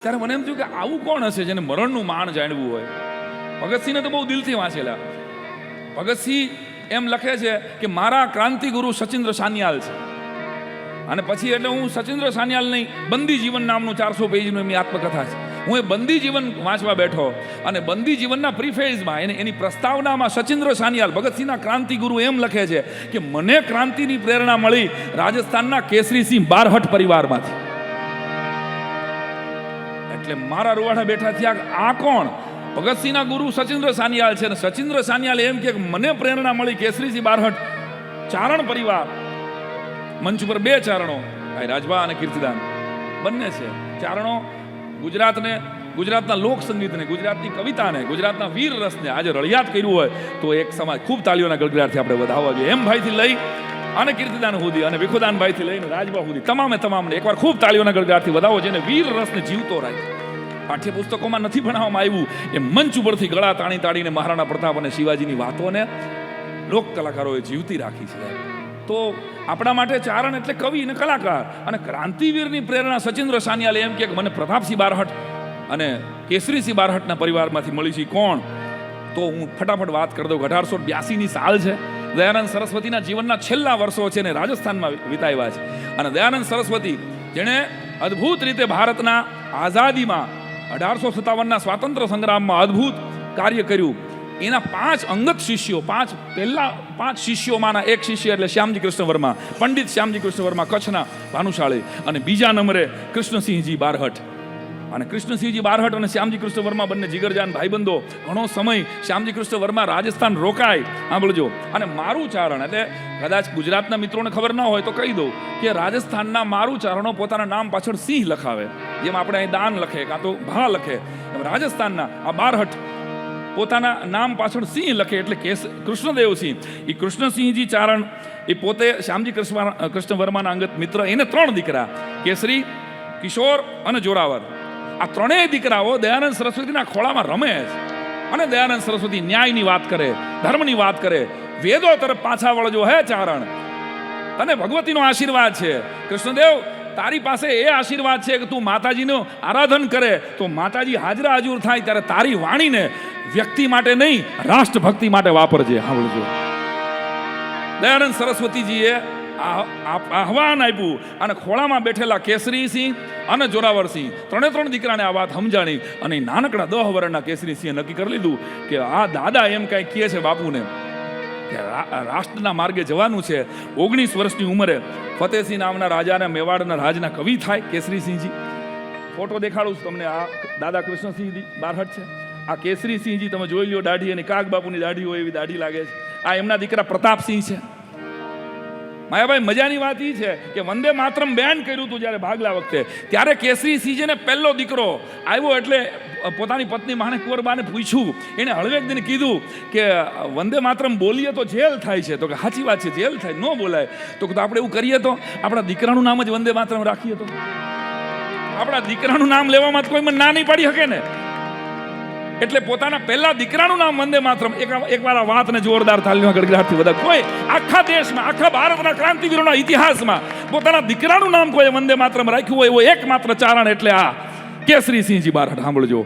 ત્યારે મને એમ થયું કે આવું કોણ હશે જેને મરણનું માણ જાણવું હોય. ભગતસિંહને તો બહુ દિલથી વાંચેલા. ભગતસિંહ એમ લખે છે કે મારા ક્રાંતિગુરુ સચિન્દ્ર સાન્યાલ છે. અને પછી એટલે હું સચિન્દ્ર સાન્યાલની બંદી જીવન નામનું 400 પેજનું એમની આત્મકથા છે. હું એ બંદી જીવન વાંચવા બેઠો અને બંદી જીવનના પ્રીફેઝમાં એની પ્રસ્તાવનામાં સચિન્દ્ર સાન્યાલ ભગતસિંહના ક્રાંતિગુરુ એમ લખે છે કે મને ક્રાંતિની પ્રેરણા મળી રાજસ્થાનના કેસરીસિંહ બારહટ પરિવારમાંથી. એટલે મારા રૂવાડા બેઠા થયા, આ કોણ? ભગતસિંહના ગુરુ સચિન્દ્ર સાન્યાલ છે. અને સચિન્દ્ર સાન્યાલ એમ કે મને પ્રેરણા મળી કેસરીસિંહ બારહટ ચારણ પરિવાર. મંચ ઉપર બે ચારણો, રાજભા અને કીર્તિદાન બંને છે. ચારણો ગુજરાતના લોક સંગીતને, ગુજરાતની કવિતાને, ગુજરાતના વીર રસને આજે રળિયાત કર્યું હોય તો એક સમાજ ખૂબ તાળીઓના ગળગળાટથી આપણે વધાવવા જોઈએ. એમ ભાઈથી લઈ અને કીર્તિદાન સુધી અને વિખુદાનભાઈથી લઈને રાજભા સુધી તમામને એકવાર ખૂબ તાળીઓના ગળગળાટથી વધાવો જેને વીર રસને જીવતો રાખે. પાઠ્યપુસ્તકોમાં નથી ભણાવવામાં આવ્યું, એ મંચ ઉપરથી ગળા તાણીને મહારાણા પ્રતાપ અને શિવાજીની વાતોને લોક કલાકારોએ જીવતી રાખી છે. તો આપણા માટે ચારણ એટલે કવિ અને કલાકાર. અને ક્રાંતિવીરની પ્રેરણા સચિન્દ્ર સાન્યાલ એમ કે મને પ્રતાપસિંહ બારહટ અને કેસરીસિંહ બારહટના પરિવારમાંથી મળી છે. કોણ? તો હું ફટાફટ વાત કરી દઉં. 1882ની સાલ છે. દયાનંદ સરસ્વતીના જીવનના છેલ્લા વર્ષો છે ને રાજસ્થાનમાં વિતાવ્યા છે. અને દયાનંદ સરસ્વતી જેણે અદ્ભુત રીતે ભારતના આઝાદીમાં 1857ના સ્વાતંત્ર્ય સંગ્રામમાં અદ્ભુત કાર્ય કર્યું. એના 5 અંગત શિષ્યો, 5 શિષ્યોમાંના એક શિષ્ય એટલે શ્યામજી કૃષ્ણ વર્મા, પંડિત શ્યામજી કૃષ્ણ વર્મા કચ્છના ભાનુશાળી. અને બીજા નંબરે કૃષ્ણસિંહજી બારહટ. અને કૃષ્ણસિંહજી બારહટ અને શ્યામજી કૃષ્ણ વર્મા બંને જીગરજાન ભાઈબંધો. ઘણો સમય શ્યામજી કૃષ્ણ વર્મા રાજસ્થાન રોકાય. સાંભળજો. અને મારું ચારણ એટલે કદાચ ગુજરાતના મિત્રોને ખબર ના હોય તો કહી દઉં કે રાજસ્થાનના મારું ચારણો પોતાના નામ પાછળ સિંહ લખાવે, જેમ આપણે અહીં દાન લખે કાં તો ભા લખે, એમ રાજસ્થાનના આ બારહટ પોતાના નામ પાછળ સિંહ લખે એટલે કૃષ્ણદેવસિંહ. એ કૃષ્ણસિંહજી ચારણ એ પોતે શ્યામજી કૃષ્ણ વર્માના અંગત મિત્ર. એને 3 દીકરા, કેસરી, કિશોર અને જોરાવર. આ 3 દીકરાઓ દયાનંદ સરસ્વતીના ખોળામાં રમે છે. અને દયાનંદ સરસ્વતી ન્યાયની વાત કરે, ધર્મની વાત કરે. વેદો તરફ પાછા વળજો હે ચારણ, તને ભગવતીનો આશીર્વાદ છે. કૃષ્ણદેવ તારી પાસે એ આશીર્વાદ છે કે તું માતાજીનું આરાધન કરે તો માતાજી હાજરા હાજર થાય. ત્યારે તારી વાણીને વ્યક્તિ માટે નહીં, રાષ્ટ્રભક્તિ માટે વાપરજે. સાંભળજો. દયાનંદ સરસ્વતીજીએ આહવાન આપ્યું અને ખોળામાં બેઠેલા કેસરીસિંહ અને જોરાવરસિંહ 3 દીકરાને આ વાત સમજાણી. અને નાનકડા 10 વર્ષના કેસરીસિંહે નક્કી કરી લીધું કે આ દાદા એમ કાંઈ કહે છે બાપુને કે રાષ્ટ્રના માર્ગે જવાનું છે. 19 વર્ષની ઉંમરે ફતેહસિંહ નામના રાજાના મેવાડના રાજના કવિ થાય કેસરીસિંહજી. ફોટો દેખાડું છું તમને. આ દાદા કૃષ્ણસિંહજી બારહટ છે. આ કેસરીસિંહજી તમે જોઈ લ્યો, દાઢી અને કાગ બાપુની દાઢી હોય એવી દાઢી લાગે છે. આ એમના દીકરા પ્રતાપસિંહ છે. માયાભાઈ મજાની વાત એ છે કે વંદે માતરમ બેન કર્યું હતું જ્યારે ભાગલા વખતે, ત્યારે કેસરીસિંહજીને પહેલો દીકરો આવ્યો એટલે પોતાની પત્ની માણેક કુંવરબાને પૂછ્યું. એને હળવેકદીને કીધું કે વંદે માતરમ બોલીએ તો જેલ થાય છે. તો કે સાચી વાત છે, જેલ થાય, ન બોલાય. તો આપણે એવું કરીએ તો આપણા દીકરાનું નામ જ વંદે માતરમ રાખીએ તો આપણા દીકરાનું નામ લેવામાં કોઈ મને ના નહીં પાડી શકે ને. એટલે પોતાના પહેલા દીકરાનું નામ વંદે માતરમ. એકવાર આ વાતને જોરદાર તાલીઓના ગડગડાટથી બધા કોઈ આખા દેશમાં, આખા ભારતના ક્રાંતિવીરોના ઇતિહાસમાં પોતાના દીકરાનું નામ કોઈ વંદે માતરમ રાખ્યું હોય એવો એકમાત્ર ચારણ એટલે આ કેસરીસિંહજી બારહટ. સાંભળજો.